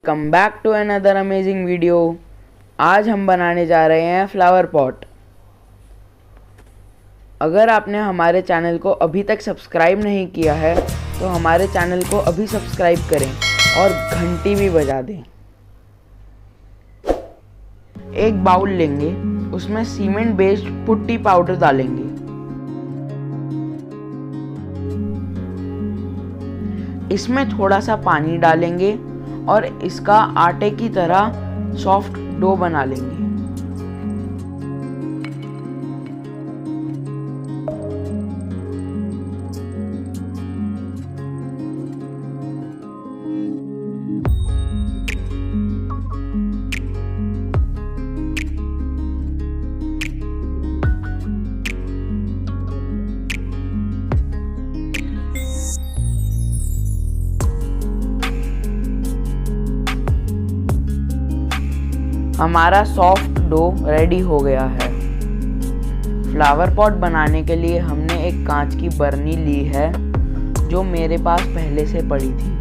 Come back to another amazing video. आज हम बनाने जा रहे हैं फ्लावर पॉट। अगर आपने हमारे चैनल को अभी तक सब्सक्राइब नहीं किया है तो हमारे चैनल को अभी सब्सक्राइब करें और घंटी भी बजा दें। एक बाउल लेंगे, उसमें सीमेंट बेस्ड पुट्टी पाउडर डालेंगे। इसमें थोड़ा सा पानी डालेंगे और इसका आटे की तरह सॉफ्ट डो बना लेंगे। हमारा सॉफ्ट डो रेडी हो गया है। फ्लावर पॉट बनाने के लिए हमने एक कांच की बरनी ली है जो मेरे पास पहले से पड़ी थी।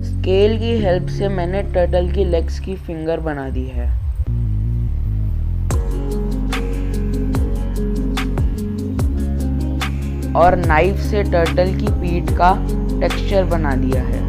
स्केल की हेल्प से मैंने टर्टल की लेग्स की फिंगर बना दी है। और नाइफ से टर्टल की पीठ का टेक्सचर बना दिया है।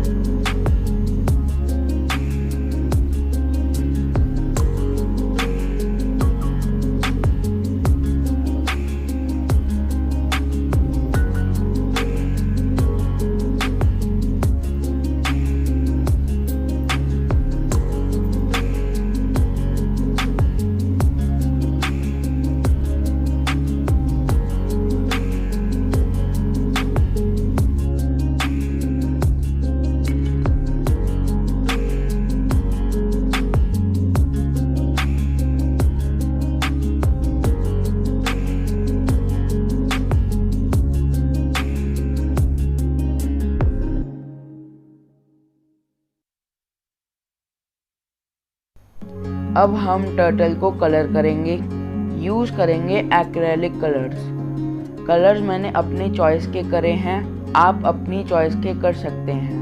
अब हम टर्टल को कलर करेंगे। यूज़ करेंगे एक्रेलिक कलर्स मैंने अपनी चॉइस के करे हैं, आप अपनी चॉइस के कर सकते हैं।